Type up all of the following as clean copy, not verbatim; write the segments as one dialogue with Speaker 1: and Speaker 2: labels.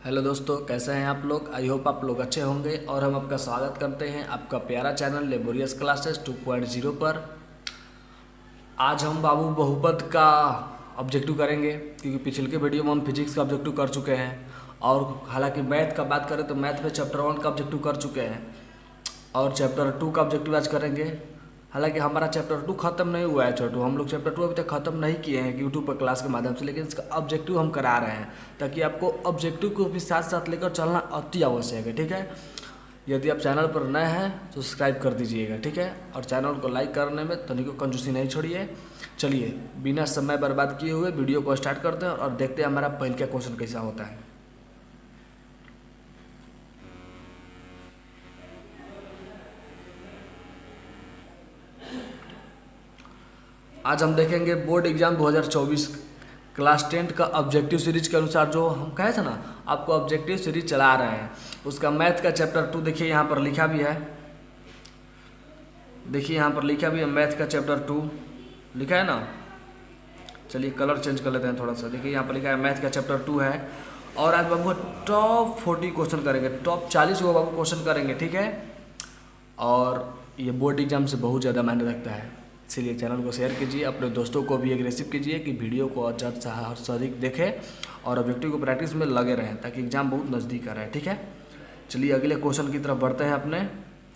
Speaker 1: Hello दोस्तों, कैसे हैं आप लोग। आई होप आप लोग अच्छे होंगे और हम आपका स्वागत करते हैं आपका प्यारा चैनल लेबोरियस क्लासेस 2.0 पर। आज हम बाबू बहुपद का ऑब्जेक्टिव करेंगे, क्योंकि पिछले वीडियो में हम फिजिक्स का ऑब्जेक्टिव कर चुके हैं। और हालांकि मैथ का बात करें तो मैथ में चैप्टर 1 का ऑब्जेक्टिव कर चुके हैं और चैप्टर 2 का ऑब्जेक्टिव आज करेंगे। हालांकि हमारा चैप्टर 2 खत्म नहीं हुआ है छोटू, हम लोग चैप्टर 2 अभी तक खत्म नहीं किए हैं यूट्यूब पर क्लास के माध्यम से, लेकिन इसका ऑब्जेक्टिव हम करा रहे हैं ताकि आपको ऑब्जेक्टिव को भी साथ साथ लेकर चलना अति आवश्यक है। ठीक है, यदि आप चैनल पर नए हैं तो सब्सक्राइब कर दीजिएगा, ठीक है। और चैनल को लाइक करने में तनिको कंजूसी नहीं छोड़िए। चलिए बिना समय बर्बाद किए हुए वीडियो को स्टार्ट करते हैं और देखते हैं हमारा पहले का क्वेश्चन कैसा होता है। आज हम देखेंगे बोर्ड एग्जाम 2024 क्लास 10 का ऑब्जेक्टिव सीरीज के अनुसार, जो हम कहे थे ना आपको ऑब्जेक्टिव सीरीज चला रहे हैं, उसका मैथ का चैप्टर 2 देखिए यहाँ पर लिखा भी है। देखिए यहाँ पर लिखा भी है मैथ का चैप्टर 2 लिखा है ना। चलिए कलर चेंज कर लेते हैं थोड़ा सा। देखिए यहाँ पर लिखा है मैथ का चैप्टर 2 है और आज बाबू टॉप 40 क्वेश्चन करेंगे, टॉप 40 को बाबू क्वेश्चन करेंगे, ठीक है। और ये बोर्ड एग्जाम से बहुत ज़्यादा मायने रखता है, इसीलिए चैनल को शेयर कीजिए, अपने दोस्तों को भी एग्रेसिव कीजिए कि वीडियो को ज़्यादा से अधिक देखें और ऑब्जेक्टिव को प्रैक्टिस में लगे रहें ताकि एग्ज़ाम बहुत नज़दीक आ रहा है, ठीक है। चलिए अगले क्वेश्चन की तरफ बढ़ते हैं। अपने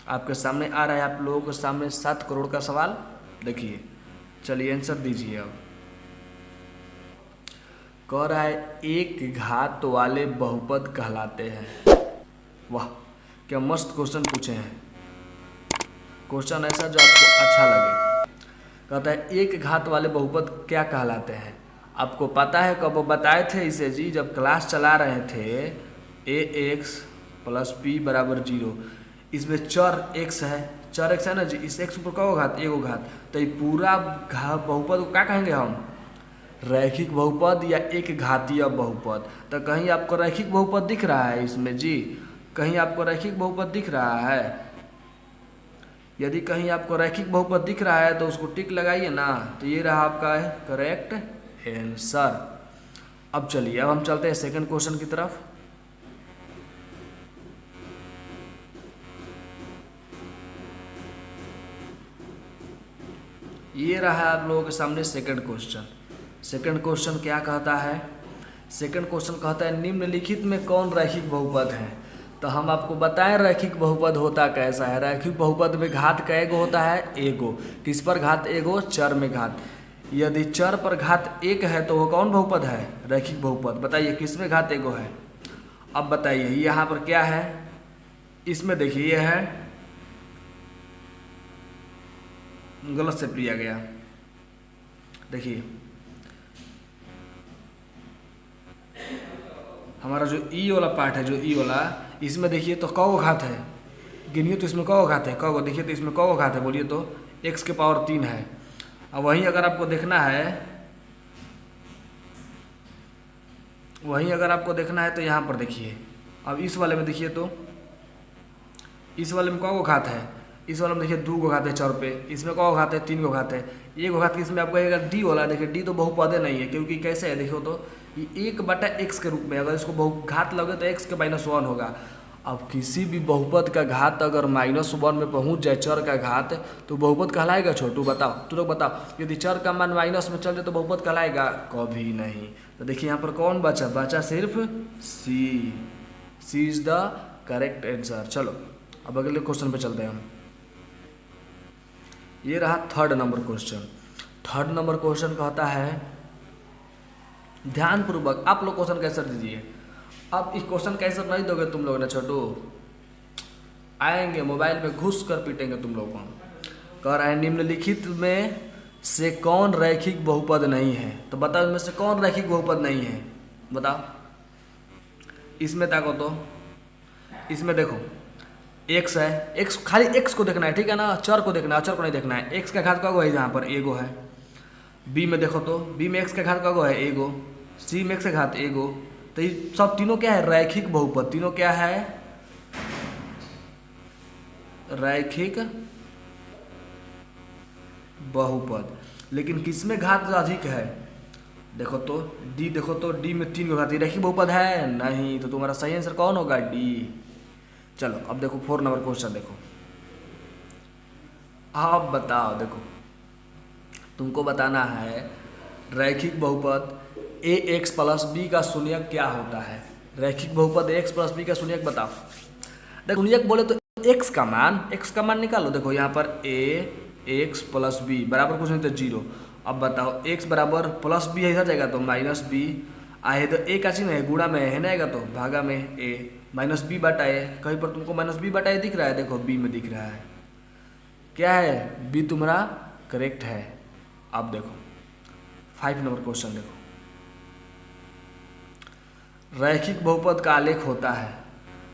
Speaker 1: आपके सामने आ रहा है, आप लोगों के सामने 7 करोड़ का सवाल। देखिए चलिए आंसर दीजिए। अब कह रहा है एक घात वाले बहुपद कहलाते हैं। वाह क्या मस्त क्वेश्चन पूछे हैं, क्वेश्चन ऐसा जो आपको अच्छा लगे। कहता है एक घात वाले बहुपद क्या कहलाते हैं। आपको पता है कब बताए थे इसे जी, जब क्लास चला रहे थे ax प्लस पी बराबर 0। इसमें चर x है, चर x है ना जी, इस x पर कौ घात एगो घात, तो ये पूरा बहुपद को क्या कहेंगे हम, रैखिक बहुपद या एक घातीय बहुपद। तो कहीं आपको रैखिक बहुपद दिख रहा है इसमें जी, कहीं आपको रैखिक बहुपद दिख रहा है। यदि कहीं आपको रैखिक बहुपद दिख रहा है तो उसको टिक लगाइए ना, तो ये रहा आपका है करेक्ट आंसर। अब चलिए अब हम चलते हैं सेकंड क्वेश्चन की तरफ। ये रहा आप लोगों के सामने सेकंड क्वेश्चन। सेकंड क्वेश्चन क्या कहता है, सेकंड क्वेश्चन कहता है निम्नलिखित में कौन रैखिक बहुपद है। तो हम आपको बताएं रैखिक बहुपद होता कैसा है। रैखिक बहुपद में घात का एगो होता है एगो, किस पर घात एगो, चर में घात। यदि चर पर घात एक है तो वो कौन बहुपद है, रैखिक बहुपद। बताइए किस में घात एगो है। अब बताइए यहाँ पर क्या है, इसमें देखिए ये है, गलत से लिया गया। देखिए हमारा जो ई वाला पार्ट है, जो ई वाला, इसमें देखिए तो कौ घात है, गिनिए तो इसमें कौ घात है, कौ देखिए तो इसमें कौ घात है, बोलिए तो x के पावर 3 है। अब वहीं अगर आपको देखना है, वहीं अगर आपको देखना है तो यहाँ पर देखिए, अब इस वाले में देखिए तो इस वाले में कौ घात है, इस वाले में देखिए 2 घात है चर पे, इसमें कौ घात है 3 घात है, 1 घात इसमें आपको अगर डी वाला, देखिए डी तो बहुपद नहीं है, क्योंकि कैसे है देखो तो ये 1/x के रूप में, अगर इसको बहुघात लगे तो x के -1 होगा। अब किसी भी बहुपद का घात अगर -1 में पहुंच जाए, चर का घात, तो बहुपद कहलाएगा छोटू, बताओ तू लोग बताओ। यदि चर का मान माइनस में चल जाए तो बहुपद कहलाएगा, कभी नहीं। तो देखिए यहाँ पर कौन बचा, बचा सिर्फ सी इज द करेक्ट आंसर। चलो अब अगले क्वेश्चन पे चलते हैं हम। ये रहा third number question. Third number question कहता है, ध्यानपूर्वक आप लोग क्वेश्चन कैसे दीजिए। अब इस क्वेश्चन कैसे नहीं दोगे तुम लोग ने छोटू, आएंगे मोबाइल में घुस कर पीटेंगे तुम लोगों को। कह रहा है निम्नलिखित में से कौन रैखिक बहुपद नहीं है। तो बताओ इनमें से कौन रैखिक बहुपद नहीं है, बताओ। इसमें ताको तो इसमें देखो x है, x खाली x को देखना है, ठीक है ना, चर को देखना है, चर को नहीं देखना है। x का घात का है यहाँ पर एगो है। b में देखो तो b में x का घात का है एगो, c में x का घात एगो। तो ये सब तीनों क्या है, रैखिक बहुपद। तीनों क्या है, रैखिक बहुपद। लेकिन किसमें घात अधिक है, देखो तो डी, देखो तो डी में 3 को घात, रैखिक बहुपद है नहीं, तो तुम्हारा सही आंसर कौन होगा? डी। चलो अब देखो 4 नंबर क्वेश्चन देखो। आप बताओ, देखो तुमको बताना है रैखिक बहुपद ए एक्स प्लस बी का शून्यक क्या होता है। रैखिक बहुपद ए एक्स प्लस बी का शून्यक बताओ। देखो शून्यक बोले तो एक्स का मान निकालो। देखो यहाँ पर ए एक्स प्लस बी बराबर कुछ नहीं तो 0। अब बताओ एक्स बराबर प्लस बी है, इधर जाएगा तो माइनस बी आए, तो ए का चिन्ह है गुणा में है ना, आएगा तो भागा में ए माइनस बी बटा ए। कहीं पर तुमको माइनस बी बटा ए दिख रहा है? देखो बी में दिख रहा है, क्या है? बी तुम्हारा करेक्ट है। अब देखो 5 नंबर क्वेश्चन देखो। रैखिक बहुपद का आलेख होता है।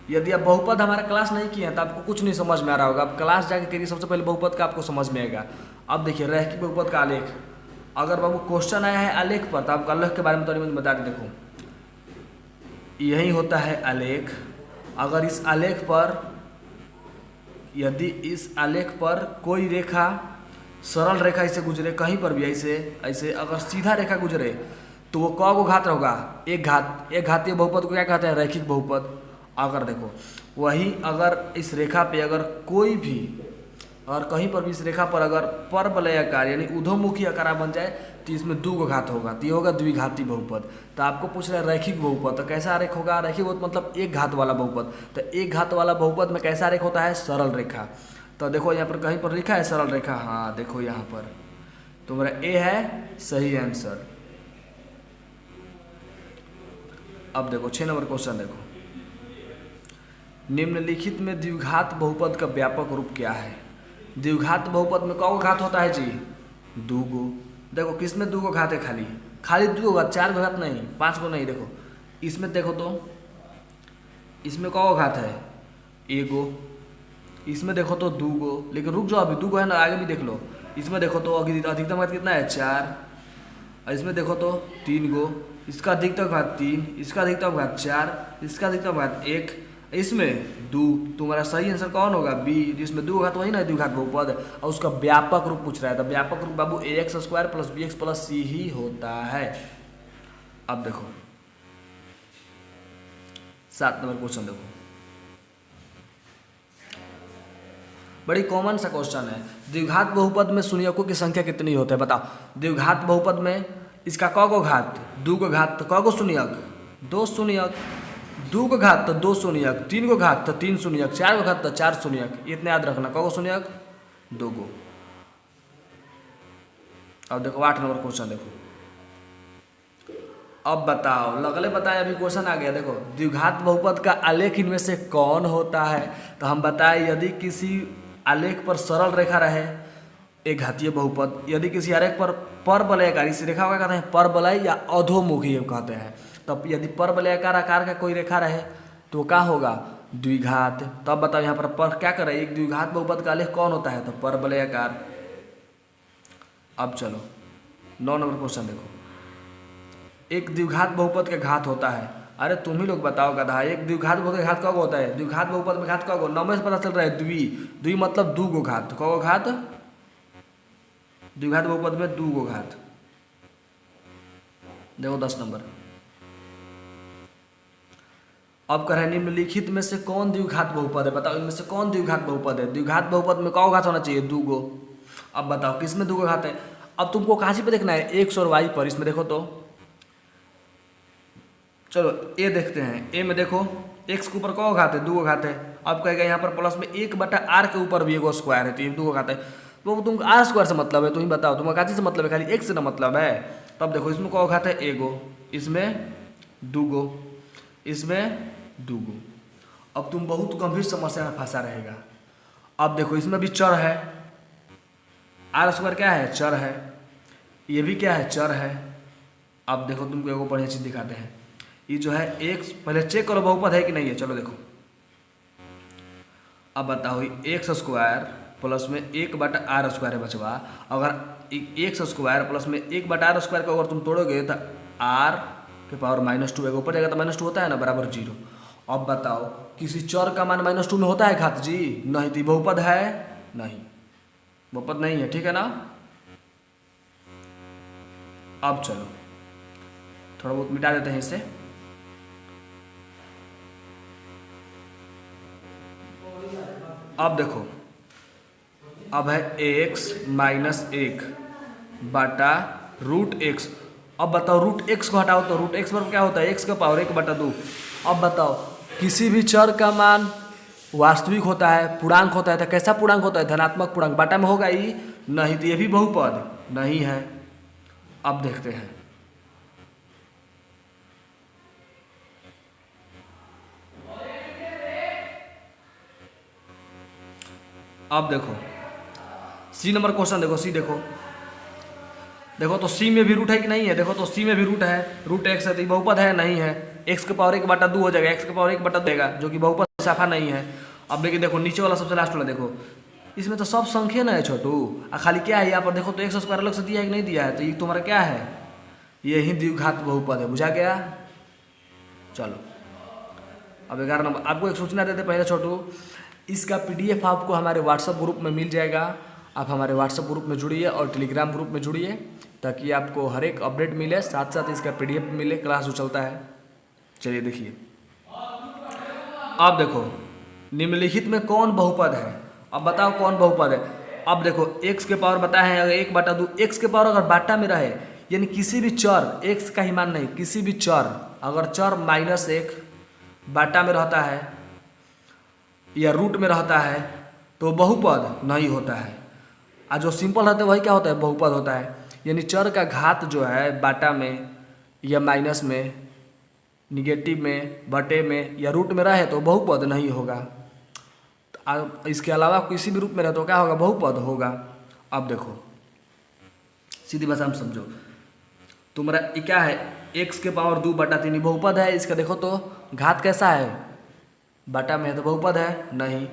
Speaker 1: यदि आप बहुपद हमारा क्लास नहीं किए हैं तो आपको कुछ नहीं समझ में आ रहा होगा, आप क्लास जाके करिए, सबसे पहले बहुपद का आपको समझ में आएगा। अब देखिए रैखिक बहुपद का आलेख, अगर बाबू क्वेश्चन आया है आलेख पर तो आपको आलेख के बारे में थोड़ी मुझे बता के देखो, यही होता है आलेख। अगर इस आलेख पर, यदि इस आलेख पर कोई रेखा, सरल रेखा इसे गुजरे कहीं पर भी, ऐसे ऐसे अगर सीधा रेखा गुजरे तो वो कौ घात होगा? एक घात। एक घातीय बहुपद को क्या कहते हैं? रैखिक बहुपद। अगर देखो वही अगर इस रेखा पे अगर कोई भी, और कहीं पर भी इस रेखा पर अगर परवलय आकार यानी ऊर्ध्वमुखी आकार बन जाए तो इसमें 2 घात होगा, तो ये होगा द्विघाती बहुपद। तो आपको पूछ रहे हैं रैखिक बहुपद, तो कैसा आरेख होगा? रैखिक बहुपद मतलब एक घात वाला बहुपद। तो एक घात वाला बहुपद में कैसा आरेख होता है? सरल रेखा। तो देखो यहाँ पर कहीं पर लिखा है सरल रेखा, हाँ देखो यहाँ पर तुम्हारा ए है सही आंसर। अब देखो 6 नंबर क्वेश्चन देखो। निम्नलिखित में द्विघात बहुपद का व्यापक रूप क्या है? द्विघात बहुपद में कौ घात होता है जी? 2 गो। देखो किसमें 2 घात है? खाली 2 घात, 4 घात नहीं, 5 गो नहीं। देखो इसमें देखो तो इसमें कौ घात है? 1 गो। इसमें देखो तो 2 गो, लेकिन रुक जाओ अभी 2 गो है ना, आगे भी देख लो। इसमें देखो तो अधिकतम घात कितना है? 4। और इसमें देखो तो 3 गो, इसका अधिकतम घात 3, इसका अधिकतम घात 4, इसका अधिकतम घात 1, इसमें 2। तुम्हारा सही आंसर कौन होगा? बी, जिसमें 2 घात वही ना द्विघात बहुपद, और उसका व्यापक रूप पूछ रहा है। तो व्यापक रूप बाबू A X square plus B X plus C ही होता है। अब देखो 7 नंबर क्वेश्चन देखो, बड़ी कॉमन सा क्वेश्चन है। द्विघात बहुपद में शून्यकों की संख्या कितनी होती है? बताओ। द्विघात बहुपद में इसका कौ गो घात? 2 गो घात, तो कौ गो शून्यक? 2 शून्यक। 2 को घात तो 2 शून्यक, 3 को घात तो 3 शून्यक, 4 को घात तो 4 शून्यक। इतना याद रखना, कौ गो शून्यक? 2 गो। अब देखो 8 नंबर क्वेश्चन देखो। अब बताओ, लगले बताए अभी क्वेश्चन आ गया। देखो द्विघात बहुपद का आलेख इनमें से कौन होता है? तो हम बताए यदि किसी आलेख पर सरल रेखा रहे एक घातीय बहुपद, यदि किसी आलेख पर परवलयाकार, इस रेखा को कहते हैं परवलय या अधोमुखी कहते हैं। तब यदि परवलयाकार आकार का कोई रेखा रहे तो क्या होगा? द्विघात। तब बताओ यहाँ पर क्या करें? एक द्विघात बहुपद का आलेख कौन होता है? तो परवलयाकार। अब चलो 9 नंबर क्वेश्चन देखो। एक द्विघात बहुपद का घात होता है। अरे तुम ही लोग बताओ गधा, एक द्विघात बहुपद का घात कब होता है? द्विघात बहुपद में घात कब हो? 9 से पता चल रहा है द्वि मतलब 2 गो घात। कौ गो घात? द्विघात बहुपद में 2 गो घात। देखो 10 नंबर। अब कह रहे हैं निम्नलिखित में से कौन द्विघात बहुपद है? बताओ इनमें से कौन द्विघात बहुपद है? द्विघात बहुपद में कौ घात होना चाहिए? 2 गो। अब बताओ किसमें 2 गो घात है? अब तुमको कहाँ पे देखना है? एक्स और वाई पर। इसमें देखो तो चलो ए देखते हैं। ए में देखो एक्स के ऊपर कौ घात है? 2 गो घात है। अब कहेगा यहाँ पर प्लस में 1/r के ऊपर भी एगो स्क्वायर है, तो ये 2 गो घात है। तो तुम आर स्क्वायर से मतलब है, तुम ही बताओ तुम्हारा काची से मतलब है? खाली एक्स से ना मतलब है। तब देखो इसमें कौ घात है? एगो, इसमें 2 गो, इसमें 2 गो। अब तुम बहुत गंभीर समस्या में फंसा रहेगा। अब देखो इसमें भी चर है, आर स्क्वायर क्या है? चर है। ये भी क्या है? चर है। अब देखो तुमको एगो बढ़िया चीज दिखाते हैं। ये जो है एक्स, पहले चेक करो बहुपद है कि नहीं है। चलो देखो अब बताओ, एक्स स्क्वायर प्लस में 1/r स्क्वायर है बचवा। अगर एक्स स्क्वायर प्लस में 1/r स्क्वायर को अगर तुम तोड़ोगे तो r के पावर -2 ऊपर जाएगा तो -2 होता है ना, बराबर 0। अब बताओ किसी चर का मान -2 में होता है घात जी? नहीं। तो बहुपद है? नहीं, बहुपद नहीं है, ठीक है ना। अब चलो थोड़ा बहुत मिटा देते हैं इसे। अब देखो, अब है x माइनस 1 बटा रूट एक्स। अब बताओ रूट एक्स को हटाओ तो रूट एक्स पर क्या होता है, x का पावर 1/2। अब बताओ किसी भी चर का मान वास्तविक होता है, पूर्णांक होता है, तो कैसा पूर्णांक होता है, धनात्मक पूर्णांक। बटा में होगा ही नहीं, तो ये भी बहुपद नहीं है। अब देखते हैं, अब देखो सी नंबर क्वेश्चन देखो, सी देखो तो सी में भी रूट है कि नहीं है। देखो तो सी में भी रूट है, रूट एक्स है, तो ये बहुपद है नहीं है। एक्स के पावर 1/2 हो जाएगा, एक्स के पावर 1/2 देगा, जो कि बहुपद शाखा नहीं है। अब देखिए, देखो नीचे वाला सबसे लास्ट वाला देखो, इसमें तो सब संख्या ना है छोटू, खाली क्या है यहाँ पर देखो तो एक्स स्क्वायर अलग से दिया है कि नहीं दिया है, तो ये तुम्हारा क्या है, यही द्विघात बहुपद है। बुझा गया। चलो अब 11 नंबर, आपको एक सूचना देते पहले छोटू, इसका PDF आपको हमारे व्हाट्सएप ग्रुप में मिल जाएगा। आप हमारे व्हाट्सएप ग्रुप में जुड़िए और टेलीग्राम ग्रुप में जुड़िए, ताकि आपको हर एक अपडेट मिले, साथ साथ इसका PDF मिले, क्लास जो चलता है। चलिए देखिए, अब देखो निम्नलिखित में कौन बहुपद है, अब बताओ कौन बहुपद है। अब देखो x के पावर बताए हैं, अगर 1/2, x के पावर अगर बाटा में रहे, यानी किसी भी चर, x का ही मान नहीं, किसी भी चर, अगर चर -1 बाटा में रहता है या रूट में रहता है तो बहुपद नहीं होता है। और जो सिंपल रहता है वही क्या होता है, बहुपद होता है। यानी चर का घात जो है बाटा में या माइनस में, निगेटिव में, बटे में या रूट में रहे तो बहुपद नहीं होगा। तो इसके अलावा किसी भी रूप में रहे तो क्या होगा, बहुपद होगा। अब देखो सीधी भाषा में समझो, तुम्हारा ये क्या है, x के पावर 2/3 बहुपद है। इसका देखो तो घात कैसा है, बाटा में है तो बहुपद है नहीं।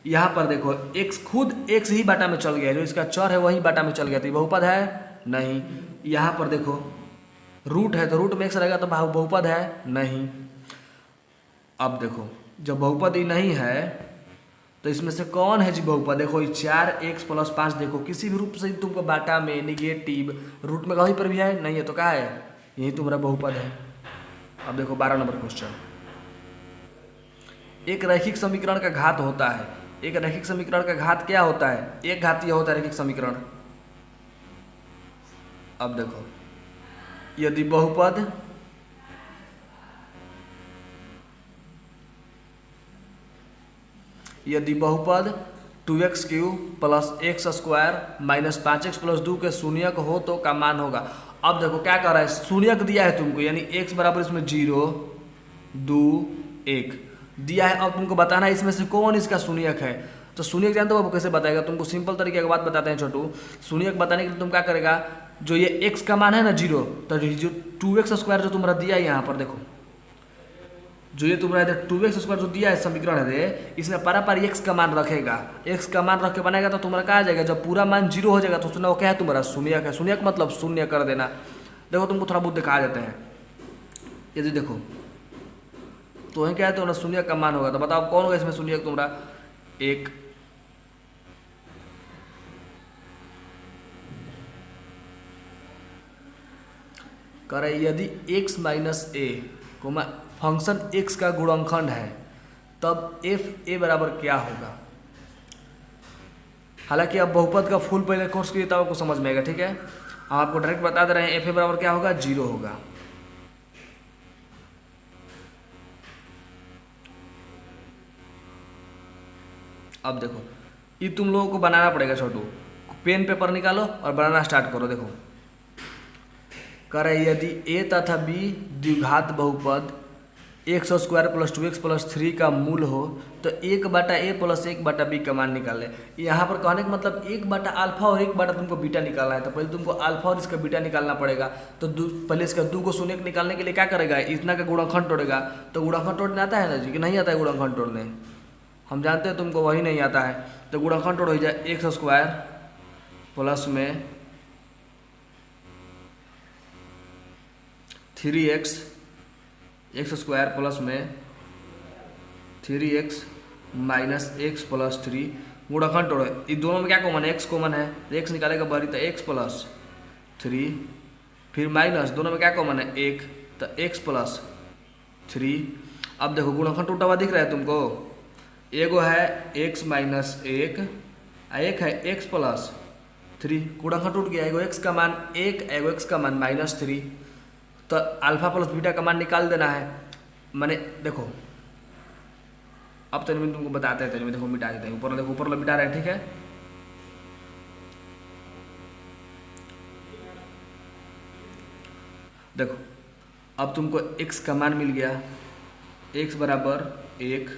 Speaker 1: यहाँ पर देखो x खुद x ही बाटा में चल गया, जो इसका चर है वही बाटा में चल गया, तो बहुपद है नहीं। यहाँ पर देखो रूट है, तो रूट में x रहेगा तो बहुपद है नहीं। अब देखो जब बहुपद ही नहीं है तो इसमें से कौन है जी बहुपद। देखो 4x + 5, देखो किसी भी रूप से तुमको बाटा में, निगेटिव, रूट में कहीं पर भी है नहीं है, तो क्या है, यही तुम्हारा बहुपद है। अब देखो 12 नंबर क्वेश्चन, एक रैखिक समीकरण का घात होता है। एक रैखिक समीकरण का घात क्या होता है, एक घातीय होता है रैखिक समीकरण। अब देखो यदि बहुपद यदि बहुपद 2x³ + x² - 5x + 2 के शून्यक हो तो का मान होगा। अब देखो क्या कर रहा है, शून्यक दिया है तुमको, यानी x बराबर इसमें 0, 2, 1 दिया है। अब तुमको बताना है इसमें से कौन इसका शून्यक है। तो शून्यक जानते हो अब कैसे बताएगा, तुमको सिंपल तरीके की बात बताते हैं छोटू। शून्यक बताने के लिए तुम क्या करेगा, जो ये x का मान है ना 0, तो जो 2x² जो तुम्हारा दिया है यहाँ पर देखो, जो ये तुम्हारा 2x² जो दिया है समीकरण है, इसमें पारापार x का मान रखेगा, x का मान रख के बनाएगा तो तुम्हारा क्या आ जाएगा, जब पूरा मान 0 हो जाएगा तो सुना वो क्या है तुम्हारा, शून्यक है। शून्यक मतलब शून्य कर देना। देखो तुमको थोड़ा बहुत दिखा देते हैं, यदि देखो तो वही क्या है तुम्हारा शून्यक का मान होगा। तो बताओ कौन होगा इसमें शून्यक तुम्हारा, 1। करे यदि x - a, फंक्शन x का गुणनखंड है, तब fa बराबर क्या होगा। हालांकि अब बहुपद का फुल पहले कोर्स किया तब आपको समझ में आएगा, ठीक है। हम आपको डायरेक्ट बता दे रहे हैं, fa बराबर क्या होगा, 0 होगा। अब देखो ये तुम लोगों को बनाना पड़ेगा छोटू, पेन पेपर निकालो और बनाना स्टार्ट करो। देखो करे यदि a तथा b द्विघात बहुपद x² + 2x + 3 का मूल हो तो 1/a + 1/b का मान निकाले। यहाँ पर कहने का मतलब 1/α और 1/ तुमको बीटा निकालना है, तो पहले तुमको अल्फा और इसका बीटा निकालना पड़ेगा। तो पहले इसका 2 को शून्य निकालने के लिए क्या करेगा, इतना का गुणनखंड तोड़ेगा। तो गुणनखंड तोड़ने आता है ना जी, कि नहीं आता है गुणनखंड तोड़ने, हम जानते हैं तुमको वही नहीं आता है। तो गुणनखंड तोड़ हो जाए x² प्लस में 3x, x² प्लस में 3x - x + 3 गुणनखंड तोड़ो। ये दोनों में क्या कॉमन है, x कॉमन है, x निकालेगा बारी तो x + 3, फिर माइनस दोनों में क्या कॉमन है, 1, तो x प्लस 3। अब देखो गुणनखंड टूटा हुआ दिख रहा है तुमको, एगो है x माइनस 1 एक है x प्लस 3। गुणनखंड टूट गया, एगो x का मान 1 एगो x का मान -3। तो अल्फा प्लस बीटा का मान निकाल देना है। मैंने देखो अब तो तुमको बताते हैं, देखो मिटा देते हैं, ऊपर देखो ऊपर मिटा रहे हैं, ठीक है। देखो अब तुमको x का मान मिल गया, x बराबर 1,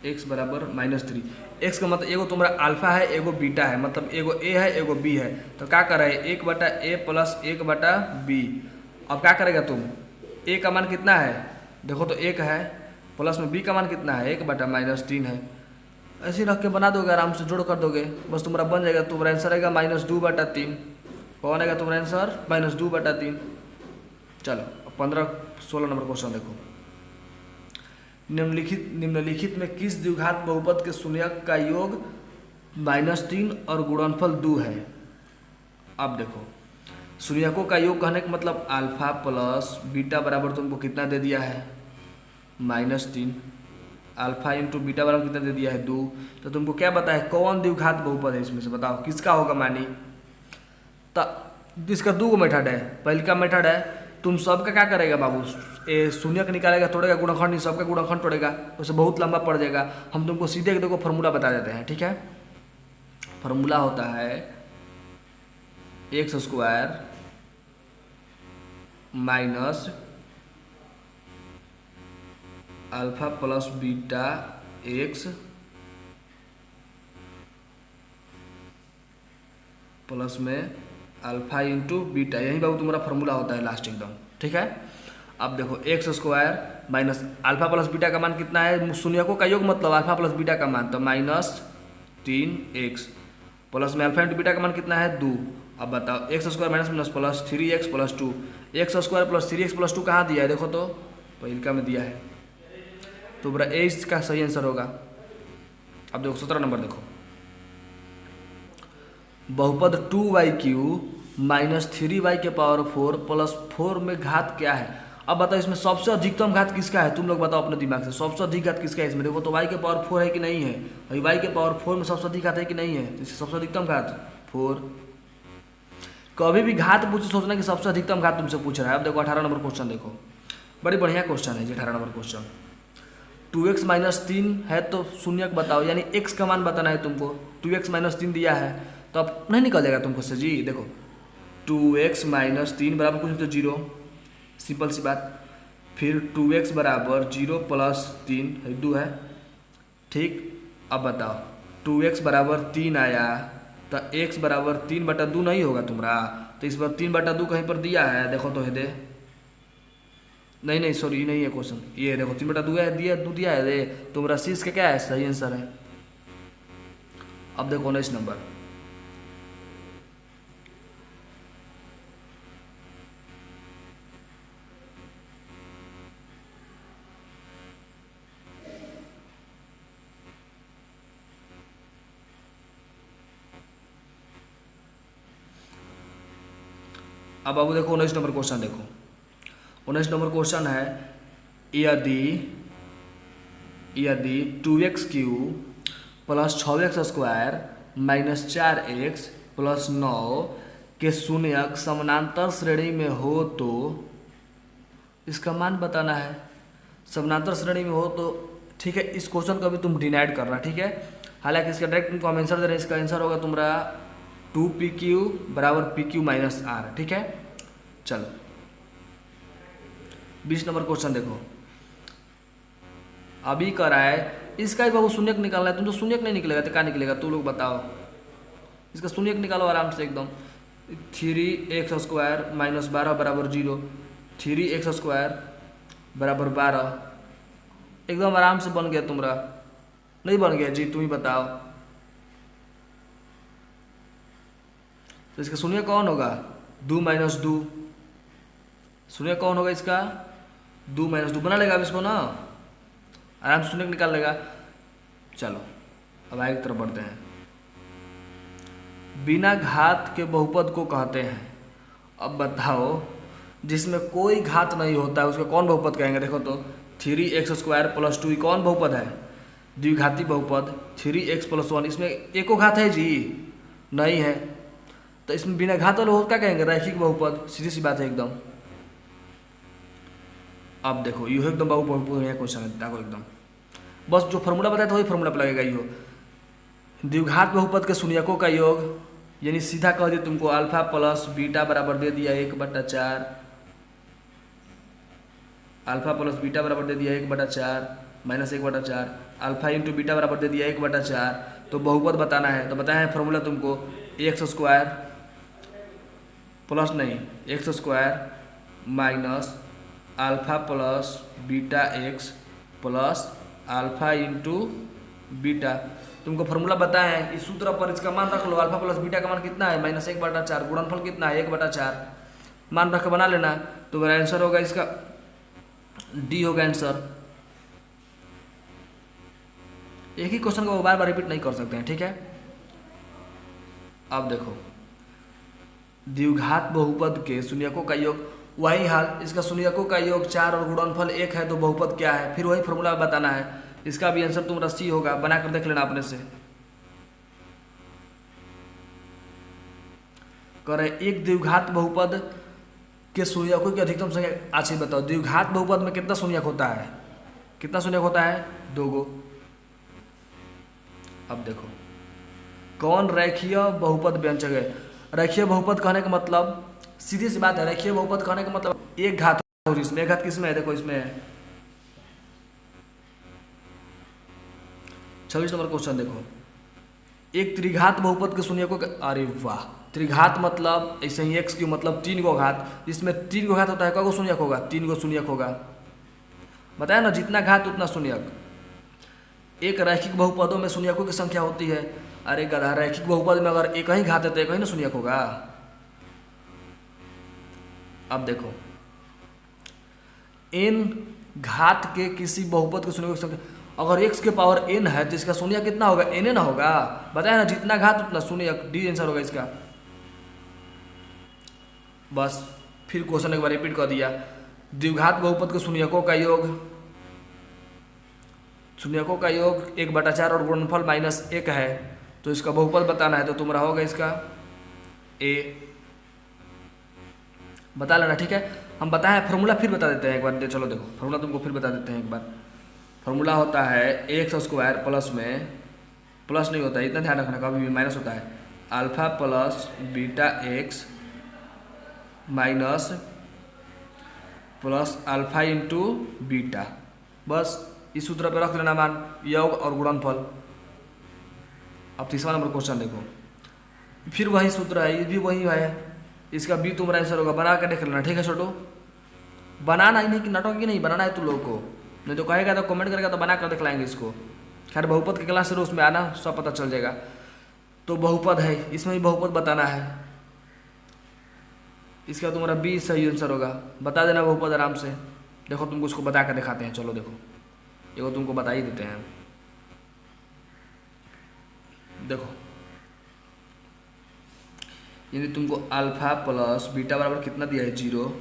Speaker 1: x बराबर -3। x का मतलब एगो तुम्हारा अल्फा है एगो बीटा है, मतलब एगो a है एगो b है। तो क्या कर रहे हैं 1/a प्लस 1/b। अब क्या करेगा तुम, a का मान कितना है देखो तो 1 है, प्लस में b का मान कितना है 1/-3 है। ऐसे रख के बना दोगे, आराम से जोड़ कर दोगे, बस तुम्हारा बन जाएगा। तुम्हारा आंसर आएगा -2/3। कौन आएगा तुम्हारा आंसर -2/3। चलो अब 15-16 नंबर क्वेश्चन देखो। निम्नलिखित में किस द्विघात बहुपद के शून्यक का योग -3 और गुणनफल 2 है। अब देखो शून्यकों का योग कहने का मतलब अल्फा प्लस बीटा बराबर तुमको कितना दे दिया है -3, अल्फा इंटू बीटा बराबर कितना दे दिया है 2। तो तुमको क्या बताया कौन द्विघात बहुपद है, इसमें से बताओ किसका होगा मानी। तो इसका 2 मेथड है। पहले का मेथड है तुम सबका क्या करेगा बाबू, शून्यक निकालेगा तोड़ेगा, गुणनखंड नहीं सबका गुणनखंड तोड़ेगा, उससे बहुत लंबा पड़ जाएगा। हम तुमको सीधे देखो फॉर्मूला बता देते हैं, ठीक है। फॉर्मूला होता है x² minus alpha plus beta x plus में अल्फा इंटू बीटा, यही बाबू तुम्हारा फॉर्मूला होता है लास्ट एकदम, ठीक है। अब देखो x² minus alpha plus beta का मान कितना है, शून्यकों का योग मतलब अल्फा प्लस बीटा का मान, तो -3x प्लस में अल्फा इंटू बीटा का मान कितना है 2। अब बताओ x² minus plus 3x plus 2, x² plus 3x plus 2 कहाँ दिया है देखो तो पहिलका में दिया है, तो बड़ा ए इसका सही आंसर होगा। अब देखो 17 नंबर देखो, बहुपद 2y³ माइनस 3y के पावर 4 प्लस 4 में घात क्या है। अब बताओ इसमें सबसे अधिकतम घात किसका है, तुम लोग बताओ अपने दिमाग से, सबसे अधिक घात किसका है इसमें। देखो तो y के पावर 4 है कि नहीं है, भाई y के पावर 4 में सबसे अधिक घात है कि नहीं है, इससे सबसे अधिकतम घात 4। कभी भी घात पूछे सोचना कि सबसे अधिकतम घात तुमसे पूछ रहा है। अब देखो 18 नंबर क्वेश्चन देखो, बड़ी बढ़िया क्वेश्चन है जी 18 नंबर क्वेश्चन। 2x माइनस 3 है तो शून्यक बताओ, यानी x का मान बताना है तुमको। 2x माइनस 3 दिया है तो अब नहीं निकल जाएगा तुमको से जी। देखो 2x माइनस 3 बराबर कुछ तो 0, सिंपल सी बात। फिर 2x बराबर 0 प्लस 3 है 2 है, ठीक। अब बताओ 2x बराबर 3 आया तो x बराबर 3/2 नहीं होगा तुम्हारा, तो इस बार 3/2 कहीं पर दिया है देखो तो है दे, नहीं सॉरी नहीं है क्वेश्चन, ये देखो 3/2 है दिया है दे, तुम्हारा शीश का क्या है सही आंसर है। अब देखो 19 नंबर, अब बाबू देखो 19 नंबर क्वेश्चन देखो। 19 नंबर क्वेश्चन है यदि 2x³ plus 6x² minus 4x plus 9 के शून्यक समानांतर श्रेणी में हो तो इसका मान बताना है। समानांतर श्रेणी में हो तो ठीक है, इस क्वेश्चन को भी तुम डिनाइड करना, ठीक है। हालांकि इसका डायरेक्ट तुमको हम आंसर दे रहे हैं, इसका आंसर होगा तुम्हारा 2pq बराबर pq माइनस r, ठीक है। चलो 20 नंबर क्वेश्चन देखो, अभी कह रहा है इसका ही बाबू शून्यक निकालना है। तुम तो शून्यक नहीं निकलेगा तो क्या निकलेगा, तुम लोग बताओ। इसका शून्यक निकालो आराम से एकदम। 3x² माइनस 12 बराबर 0, 3x² बराबर 12, एकदम आराम से बन गया तुम्हारा, नहीं बन गया जी तुम ही बताओ। तो इसका शून्य कौन होगा 2 माइनस 2, शून्य कौन होगा इसका 2 माइनस 2 बना लेगा अब इसको ना, आराम से शून्य निकाल लेगा। चलो अब आगे की तरफ बढ़ते हैं। बिना घात के बहुपद को कहते हैं। अब बताओ जिसमें कोई घात नहीं होता है उसको कौन बहुपद कहेंगे? देखो तो 3x² + 2 कौन बहुपद है? द्विघाती बहुपद। 3x + 1 इसमें एको घात है जी? नहीं है, तो इसमें बिना घात वाले बहुपद क्या कहेंगे? रैखिक बहुपद। सीधी सी बात है एकदम। अब देखो यो एकदम बहुपद है क्वेश्चन है देखो एकदम, बस जो फॉर्मूला बताया था वही फॉर्मूला पर लगेगा। यो द्विघात बहुपद के शून्यकों का योग, यानी सीधा कह दिया तुमको अल्फा प्लस बीटा बराबर दे दिया 1/4, अल्फा प्लस बीटा बराबर दे दिया 1/4 माइनस 1/4, अल्फा इंटू बीटा बराबर दे दिया 1/4। तो बहुपद बताना है तो बताया है फॉर्मूला तुमको x² प्लस नहीं x² minus alpha plus beta x plus alpha into beta. तुमको फॉर्मूला बताया है, इस सूत्र पर इसका मान रख लो। अल्फा प्लस बीटा का मान कितना है? -1/4। गुणनफल कितना है? 1/4। मान रख के बना लेना, तो मेरा आंसर होगा इसका डी होगा आंसर। एक ही क्वेश्चन को बार बार रिपीट नहीं कर सकते हैं, ठीक है। अब देखो द्विघात बहुपद के शून्यकों का योग, वही हाल इसका शून्यकों का योग 4 और गुणनफल 1 है, तो बहुपद क्या है? फिर वही फॉर्मूला बताना है। इसका भी आंसर तुम्हारा सी होगा, बना कर देख लेना अपने से। करे एक द्विघात बहुपद के शून्यकों की अधिकतम संख्या। अच्छा बताओ द्विघात बहुपद में कितना शून्यक होता है? कितना शून्यक होता है? 2 गो। अब देखो कौन रेखीय बहुपद व्यंजक है? रेखीय बहुपद कहने का मतलब सीधी सी बात है, रेखीय बहुपद कहने का मतलब एक घात और इसमें एक घात किसमें है? देखो इसमें है। 26 नंबर क्वेश्चन देखो, एक त्रिघात बहुपद के शून्यकों का। अरे वाह, त्रिघात मतलब ऐसे ही x क्यों, मतलब 3 गो घात। इसमें 3 गो घात होता है, कगो शून्यक होगा? 3 गो शून्यक होगा। बताया ना, जितना घात उतना शून्यक। एक रैखिक बहुपदों में शून्यकों की संख्या होती है। अरे गधा, रैखिक बहुपद में अगर एक ही घात है तो एक ही ना शून्यक होगा। अब देखो n घात के किसी बहुपद के शून्यकों की संख्या, अगर x के पावर n है तो इसका शून्य कितना होगा? n ना होगा। बताया ना, जितना घात उतना शून्यक। डी आंसर होगा इसका। बस फिर क्वेश्चन एक बार रिपीट कर दिया। द्विघात बहुपद के शून्यकों का योग, शून्यकों का योग 1/4 और गुणनफल -1 है, तो इसका बहुपद बताना है। तो तुम्हारा होगा इसका a। बता लेना, ठीक है। हम बताएं फॉर्मूला फिर बता देते हैं एक बार। चलो देखो फॉर्मूला तुमको फिर बता देते हैं एक बार। फॉर्मूला होता है x² प्लस में, प्लस नहीं होता है इतना ध्यान रखना, कभी भी माइनस होता है। Alpha plus beta x minus plus alpha into beta. बस इस सूत्र पे रख लेना मान, योग और गुणनफल। अब तीसरा नंबर क्वेश्चन देखो, फिर वही सूत्र है, ये भी वही है। इसका भी तुम्हारा आंसर होगा, बना के देख लेना, ठीक है छोटू। बनाना ही नहीं कि नाटक ही नहीं, बनाना है तुम लोगों को। नहीं तो कहेगा तो कमेंट करेगा तो बना कर दिखलाएंगे इसको। खैर बहुपद के क्लास से उसमें आना, सब पता चल जाएगा। तो बहुपद है, इसमें भी बहुपद बताना है। इसका तुम्हारा बी सही आंसर होगा। बता देना बहुपद आराम से। देखो तुमको उसको बता कर दिखाते हैं। चलो देखो, एगो तुमको बता ही देते हैं। देखो यदि तुमको अल्फा प्लस बीटा बराबर कितना दिया है? 0।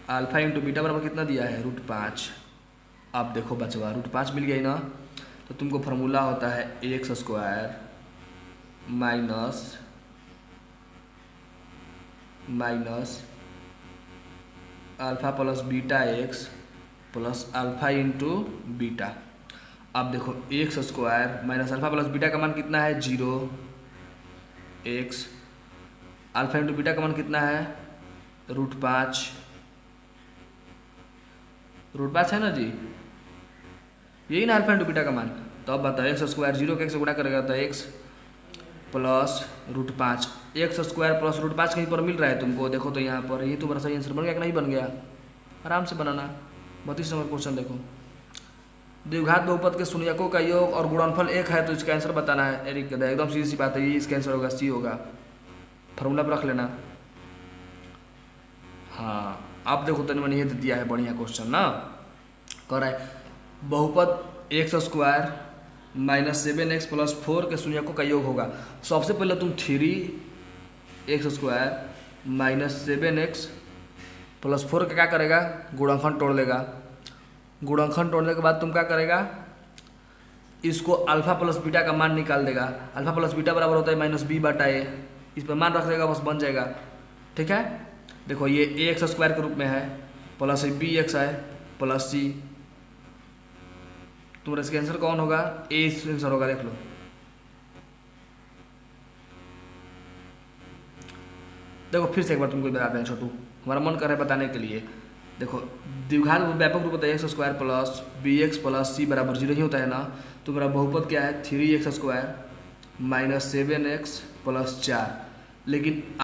Speaker 1: अल्फा इंटू बीटा बराबर कितना दिया है? √5। अब देखो बचवा, √5 मिल गई ना, तो तुमको फार्मूला होता है x² minus alpha plus beta x plus alpha into beta. अब देखो x² minus alpha plus beta का मान कितना है? 0। x अल्फा इंटू बीटा का मान कितना है? √5। √5 है ना जी, यही ना अल्फा इंटू बीटा का मान। तो अब बताओ x² 0 के x से गुणा करेगा तो x प्लस √5। x² प्लस √5 कहीं पर मिल रहा है तुमको? देखो तो यहाँ पर, ये तुम्हारा सही आंसर बन गया कि नहीं बन गया? आराम से बनाना। 32 नंबर क्वेश्चन देखो, द्विघात बहुपद के शून्यकों का योग और गुणनफल 1 है, तो इसका आंसर बताना है। एकदम सीधी सी बात है, ये इसका आंसर होगा, सी होगा। फॉर्मूला पर रख लेना। हाँ आप देखो तनि मैंने ये दिया है बढ़िया क्वेश्चन ना। कह रहा है बहुपद x² माइनस 7x प्लस 4 के शून्यकों का योग होगा। सबसे पहले तुम 3x² माइनस 7x +4 का क्या करेगा, गुणनखंड तोड़ लेगा। गुणनखंड तोड़ने के बाद तुम क्या करेगा, इसको अल्फा प्लस बीटा का मान निकाल देगा। अल्फा प्लस बीटा बराबर होता है -b/a। इस पर मान रख देगा, बस बन जाएगा। ठीक है, देखो ये ax² के रूप में है, प्लस bx है प्लस c। तुम्हारा इसका आंसर कौन होगा, ए आंसर होगा, देख लो। देखो फिर से एक बार तुमको बताते हैं छोटू, हमारा मन कर रहा है बताने के लिए। देखो द्विघात व्यापक रूप होता है x² plus bx plus c बराबर 0 ही होता है ना। तो मेरा बहुपद क्या है, 3x² - 7x + 4। लेकिन